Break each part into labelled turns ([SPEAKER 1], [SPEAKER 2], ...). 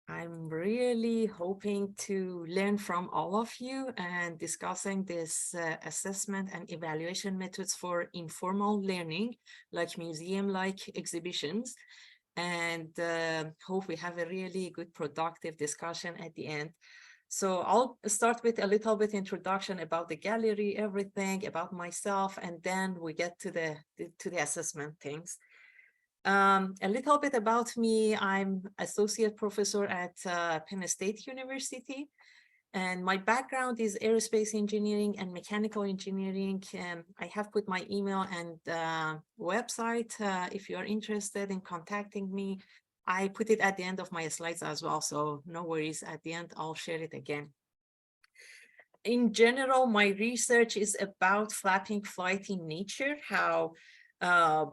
[SPEAKER 1] I'm really hoping to learn from all of you and discussing this assessment and evaluation methods for informal learning, like museum-like exhibitions, and hope we have a really good, productive discussion at the end. So I'll start with a little bit introduction about the gallery, everything about myself, and then we get to the assessment things. A little bit about me. I'm associate professor at Penn State University, and my background is aerospace engineering and mechanical engineering. I have put my email and website if you are interested in contacting me. I put it at the end of my slides as well, so no worries. At the end, I'll share it again. In general, my research is about flapping flight in nature, how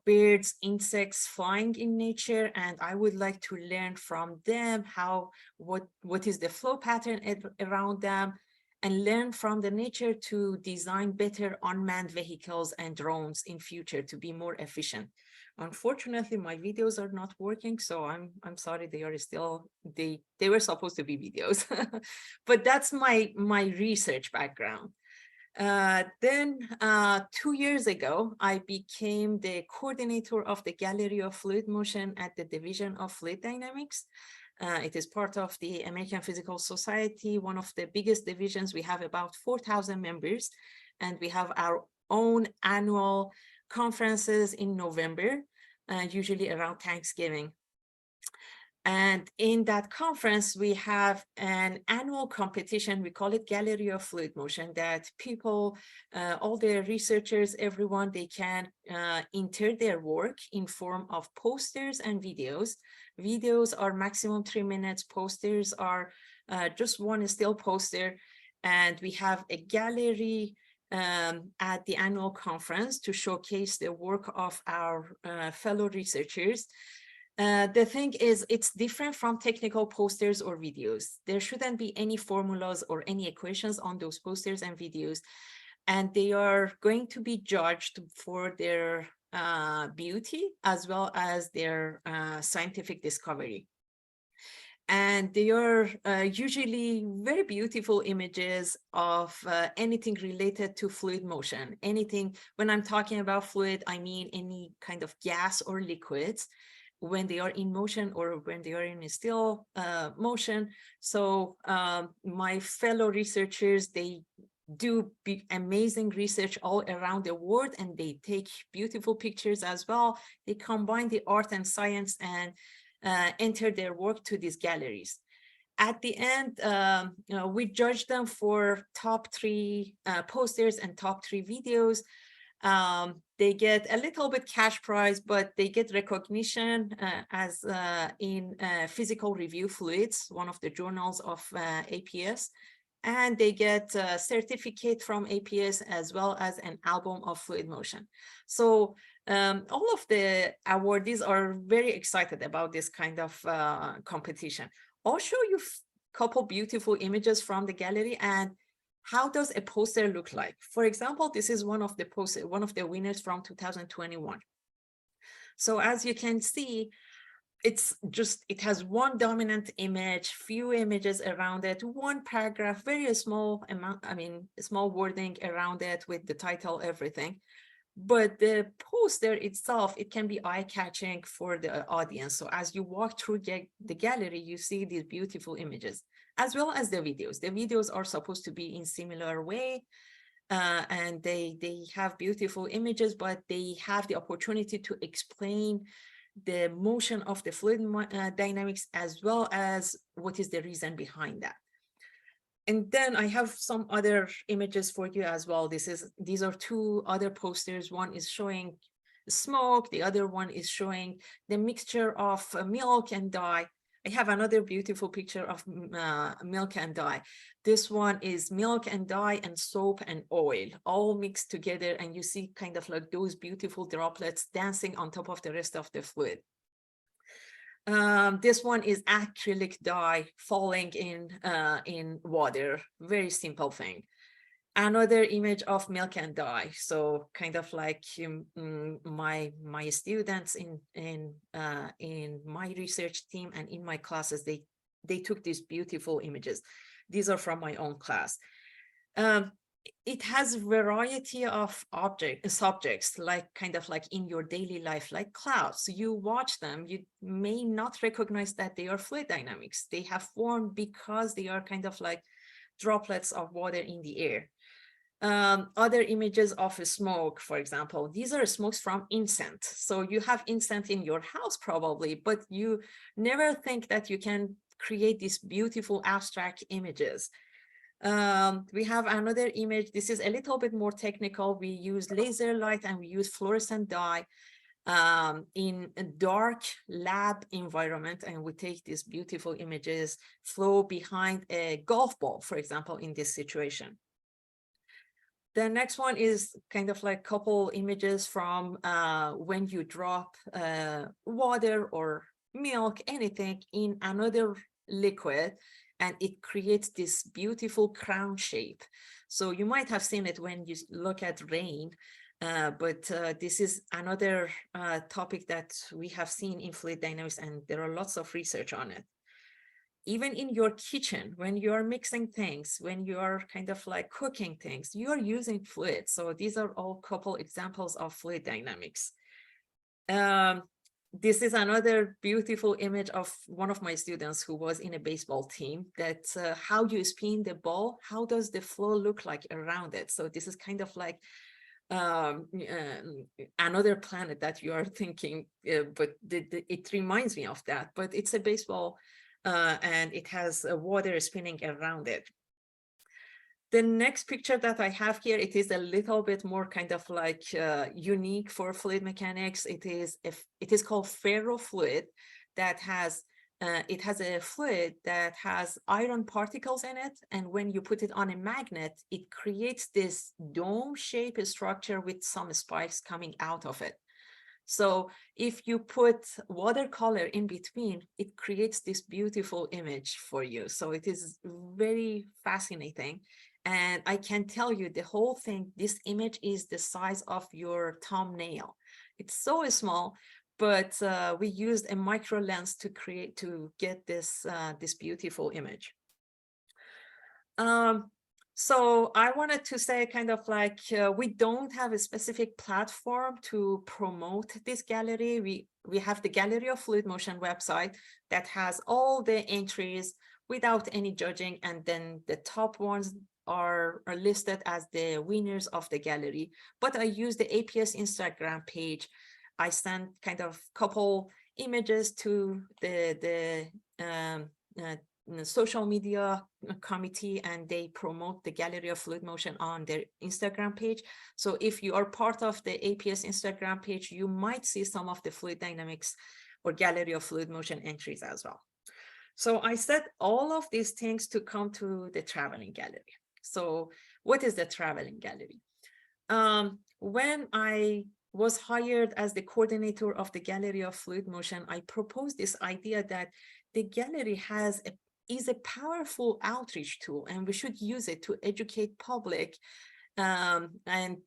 [SPEAKER 1] birds, insects flying in nature, and I would like to learn from them what is the flow pattern around them, and learn from the nature to design better unmanned vehicles and drones in future to be more efficient. Unfortunately, my videos are not working, so I'm sorry. They are still they were supposed to be videos, but that's my research background. Then 2 years ago, I became the coordinator of the Gallery of Fluid Motion at the Division of Fluid Dynamics. It is part of the American Physical Society, one of the biggest divisions. We have about 4,000 members, and we have our own annual conferences in November, usually around Thanksgiving. And in that conference, we have an annual competition. We call it Gallery of Fluid Motion, that people, all the researchers, everyone, they can enter their work in form of posters and videos. Videos are maximum 3 minutes. Posters are just one still poster. And we have a gallery at the annual conference to showcase the work of our fellow researchers. The thing is, it's different from technical posters or videos. There shouldn't be any formulas or any equations on those posters and videos, and they are going to be judged for their beauty as well as their scientific discovery. And they are usually very beautiful images of anything related to fluid motion. Anything, when I'm talking about fluid, I mean any kind of gas or liquids, when they are in motion or when they are in a still motion. So my fellow researchers, they do amazing research all around the world, and they take beautiful pictures as well. They combine the art and science and enter their work to these galleries. At the end, we judge them for top 3 posters and top 3 videos. They get a little bit cash prize, but they get recognition as in Physical Review Fluids, one of the journals of APS, and they get a certificate from APS as well as an album of fluid motion. So all of the awardees are very excited about this kind of competition. I'll show you a couple beautiful images from the gallery and how does a poster look like. For example, this is one of the winners from 2021. So as you can see, it has one dominant image, few images around it, one paragraph, very small amount, small wording around it with the title, everything. But the poster itself, it can be eye-catching for the audience. So as you walk through the gallery, you see these beautiful images, as well as the videos. The videos are supposed to be in similar way, and they have beautiful images, but they have the opportunity to explain the motion of the fluid dynamics, as well as what is the reason behind that. And then I have some other images for you as well. These are 2 other posters. One is showing smoke. The other one is showing the mixture of milk and dye. I have another beautiful picture of milk and dye. This one is milk and dye and soap and oil all mixed together. And you see kind of like those beautiful droplets dancing on top of the rest of the fluid. This one is acrylic dye falling in water. Very simple thing. Another image of milk and dye. So kind of like my students in my research team and in my classes, they took these beautiful images. These are from my own class. It has a variety of subjects, like kind of like in your daily life, like clouds. You watch them, you may not recognize that they are fluid dynamics. They have formed because they are kind of like droplets of water in the air. Other images of smoke, for example, these are smokes from incense. So you have incense in your house probably, but you never think that you can create these beautiful abstract images. We have another image. This is a little bit more technical. We use laser light and we use fluorescent dye in a dark lab environment, and we take these beautiful images flow behind a golf ball, for example, in this situation. The next one is kind of like couple images from when you drop water or milk, anything in another liquid, and it creates this beautiful crown shape. So you might have seen it when you look at rain, but this is another topic that we have seen in fluid dynamics, and there are lots of research on it. Even in your kitchen, when you're mixing things, when you're kind of like cooking things, you're using fluid. So these are all couple examples of fluid dynamics. This is another beautiful image of one of my students who was in a baseball team, that how you spin the ball, how does the flow look like around it? So this is kind of like another planet that you are thinking, but it reminds me of that, but it's a baseball and it has water spinning around it. The next picture that I have here, it is a little bit more kind of like unique for fluid mechanics. It is called ferrofluid, that has it has a fluid that has iron particles in it, and when you put it on a magnet, it creates this dome-shaped structure with some spikes coming out of it. So if you put watercolor in between, it creates this beautiful image for you. So it is very fascinating. And I can tell you the whole thing, this image is the size of your thumbnail. It's so small, but we used a micro lens to get this beautiful image. So I wanted to say kind of like we don't have a specific platform to promote this gallery. We have the Gallery of Fluid Motion website that has all the entries without any judging, and then the top ones are listed as the winners of the gallery. But I use the APS Instagram page. I send kind of couple images to the social media committee, and they promote the Gallery of Fluid Motion on their Instagram page. So if you are part of the APS Instagram page, you might see some of the fluid dynamics or Gallery of Fluid Motion entries as well. So I said all of these things to come to the traveling gallery. So what is the traveling gallery? When I was hired as the coordinator of the Gallery of Fluid Motion, I proposed this idea that the gallery is a powerful outreach tool, and we should use it to educate public and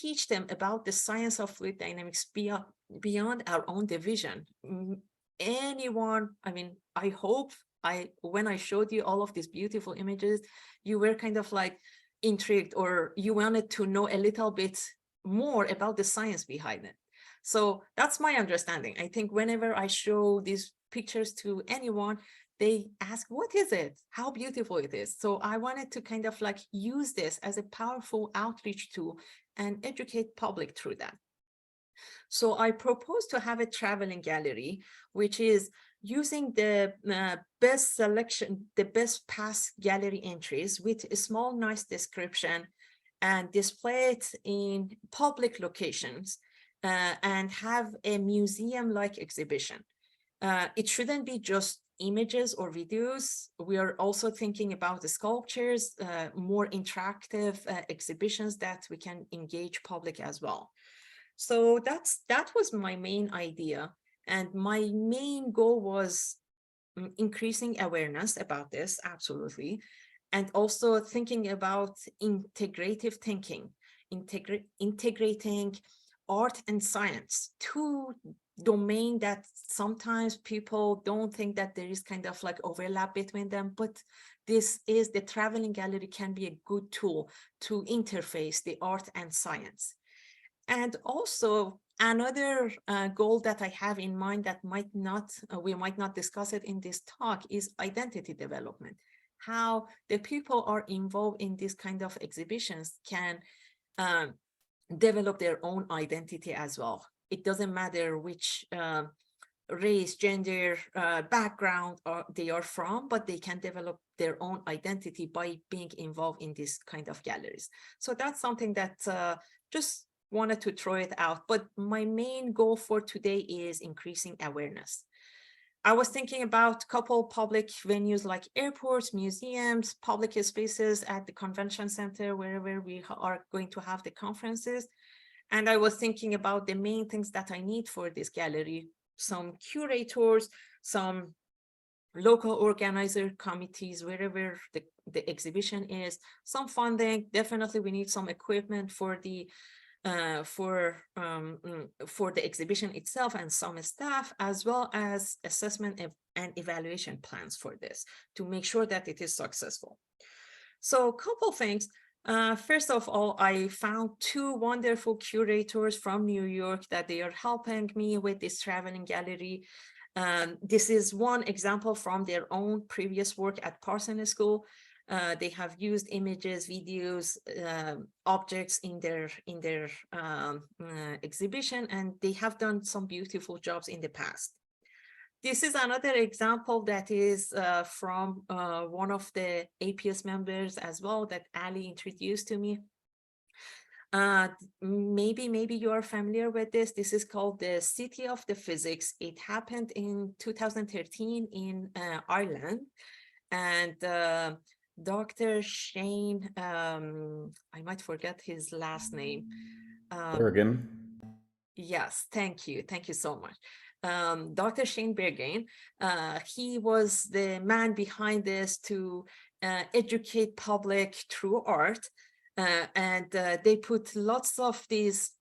[SPEAKER 1] teach them about the science of fluid dynamics beyond our own division. Anyone, I mean, I hope when I showed you all of these beautiful images, you were kind of like intrigued, or you wanted to know a little bit more about the science behind it. So that's my understanding. I think whenever I show these pictures to anyone, they ask, what is it? How beautiful it is. So I wanted to kind of like use this as a powerful outreach tool and educate public through that. So I propose to have a traveling gallery, which is using the best selection, the best past gallery entries with a small, nice description, and display it in public locations and have a museum-like exhibition. It shouldn't be just images or videos. We are also thinking about the sculptures, more interactive exhibitions that we can engage public as well. So that was my main idea. And my main goal was increasing awareness about this, absolutely. and also thinking about integrative thinking, integrating art and science, two domain that sometimes people don't think that there is kind of like overlap between them, but the traveling gallery can be a good tool to interface the art and science. And also another goal that I have in mind that we might not discuss it in this talk is identity development. How the people are involved in this kind of exhibitions can develop their own identity as well. It doesn't matter which race, gender, background they are from, but they can develop their own identity by being involved in this kind of galleries. So that's something that just wanted to throw it out. But my main goal for today is increasing awareness. I was thinking about a couple public venues like airports, museums, public spaces at the convention center, wherever we are going to have the conferences. And I was thinking about the main things that I need for this gallery: some curators, some local organizer committees, wherever the exhibition is, some funding. Definitely we need some equipment for the exhibition itself, and some staff, as well as assessment and evaluation plans for this to make sure that it is successful. So a couple things. First of all, I found two wonderful curators from New York that they are helping me with this traveling gallery. This is one example from their own previous work at Parsons School. They have used images, videos, objects in their exhibition, and they have done some beautiful jobs in the past. This is another example that is from one of the APS members as well that Ali introduced to me. Maybe you are familiar with this. This is called the City of the Physics. It happened in 2013 in Ireland, and Dr. Shane, I might forget his last name.
[SPEAKER 2] Bergen.
[SPEAKER 1] Yes, thank you so much. Dr. Shane Bergen, he was the man behind this to educate public through art, and they put lots of these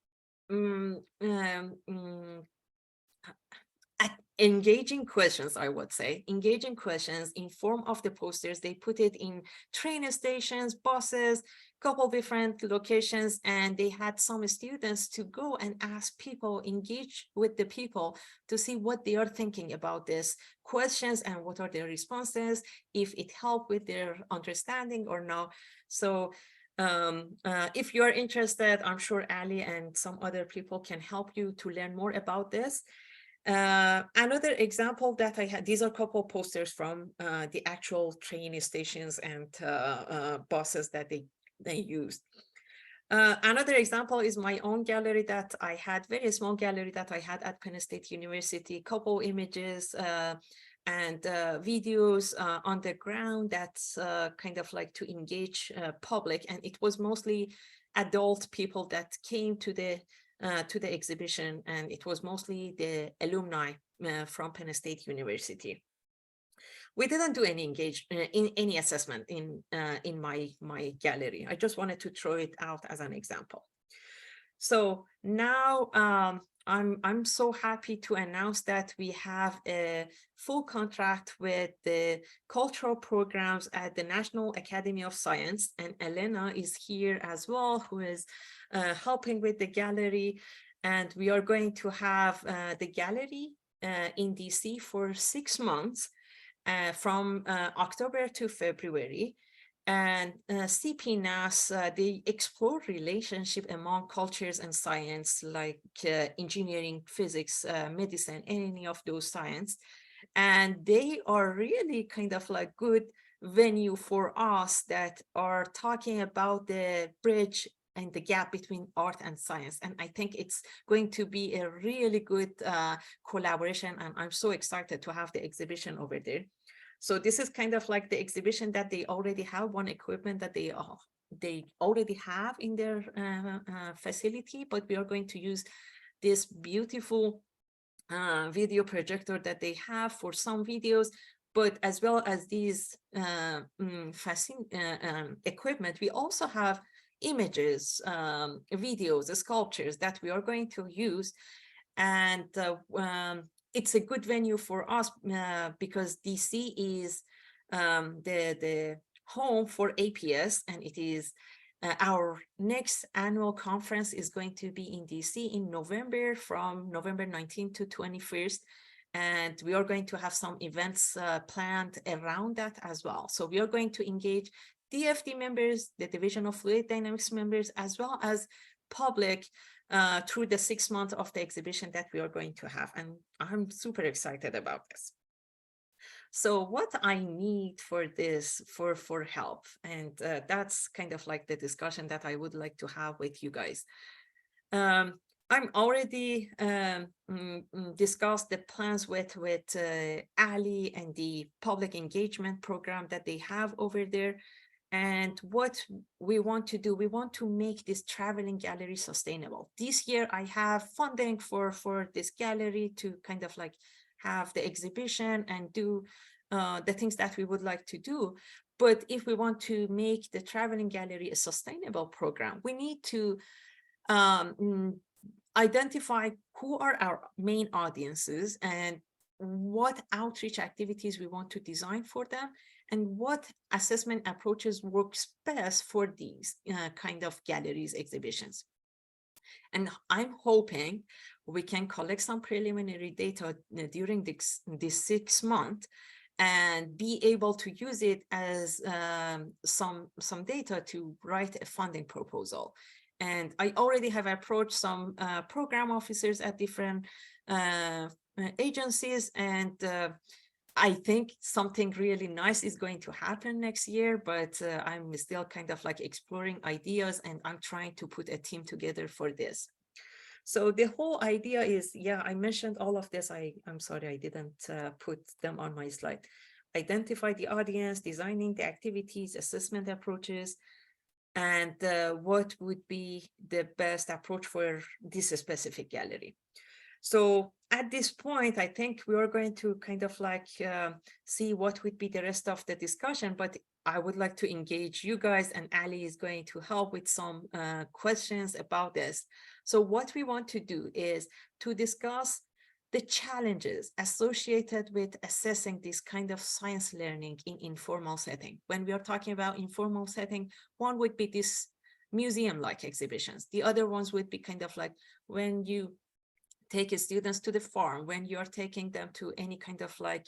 [SPEAKER 1] engaging questions, I would say, engaging questions in form of the posters. They put it in train stations, buses, couple different locations, and they had some students to go and ask people, engage with the people to see what they are thinking about this questions and what are their responses, if it helped with their understanding or no. So if you are interested, I'm sure Ali and some other people can help you to learn more about this. Another example that I had, these are a couple posters from the actual train stations and buses that they used. Another example is my own gallery that I had, very small gallery that I had at Penn State University, couple images and videos on the ground that's kind of like to engage public. And it was mostly adult people that came to the exhibition, and it was mostly the alumni from Penn State University. We didn't do any in any assessment in my gallery. I just wanted to throw it out as an example. So now I'm so happy to announce that we have a full contract with the cultural programs at the National Academy of Science, and Elena is here as well, who is helping with the gallery. And we are going to have the gallery in DC for 6 months, from October to February. And CPNAS, they explore relationship among cultures and science, like engineering, physics, medicine, any of those science. And they are really kind of like good venue for us that are talking about the bridge and the gap between art and science. And I think it's going to be a really good collaboration. And I'm so excited to have the exhibition over there. So this is kind of like the exhibition that they already have, one equipment that they already have in their facility, but we are going to use this beautiful video projector that they have for some videos. But as well as these equipment, we also have images, videos, sculptures that we are going to use. And it's a good venue for us because DC is the home for APS, and it is our next annual conference is going to be in DC in November, from November 19th to 21st. And we are going to have some events planned around that as well. So we are going to engage DFD members, the Division of Fluid Dynamics members, as well as public through the 6 months of the exhibition that we are going to have. And I'm super excited about this. So what I need for this, for help, and that's kind of like the discussion that I would like to have with you guys. I'm already discussed the plans with Ali and the public engagement program that they have over there. And what we want to do, we want to make this traveling gallery sustainable. This year, I have funding for this gallery to kind of like have the exhibition and do the things that we would like to do. But if we want to make the traveling gallery a sustainable program, we need to identify who are our main audiences and what outreach activities we want to design for them, and what assessment approaches works best for these kind of galleries, exhibitions. And I'm hoping we can collect some preliminary data during this 6 months and be able to use it as some data to write a funding proposal. And I already have approached some program officers at different agencies, and I think something really nice is going to happen next year, but I'm still kind of like exploring ideas, and I'm trying to put a team together for this. So the whole idea is, yeah, I mentioned all of this. I'm sorry, I didn't put them on my slide. Identify the audience, designing the activities, assessment approaches, and what would be the best approach for this specific gallery. So at this point, I think we are going to kind of like see what would be the rest of the discussion, but I would like to engage you guys, and Ali is going to help with some questions about this. So what we want to do is to discuss the challenges associated with assessing this kind of science learning in informal setting. When we are talking about informal setting, one would be this museum-like exhibitions. The other ones would be kind of like when you take students to the farm, when you're taking them to any kind of like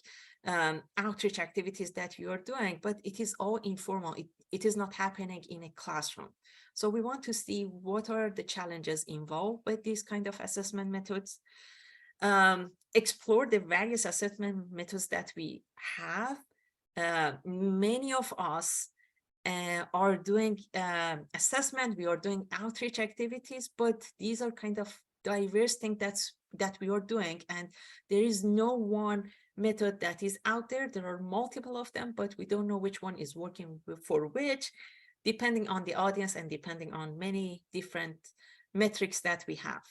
[SPEAKER 1] outreach activities that you are doing, but it is all informal. It is not happening in a classroom. So we want to see what are the challenges involved with these kind of assessment methods, explore the various assessment methods that we have. Many of us are doing assessment, we are doing outreach activities, but these are kind of diverse things that we are doing, and there is no one method that is out there. There are multiple of them, but we don't know which one is working for which, depending on the audience and depending on many different metrics that we have.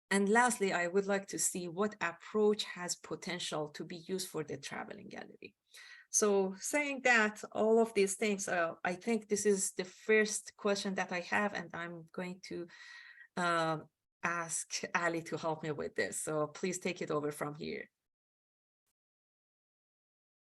[SPEAKER 1] And lastly, I would like to see what approach has potential to be used for the traveling gallery. So saying that, all of these things, I think this is the first question that I have, and I'm going to ask Ali to help me with this. So please take it over from here.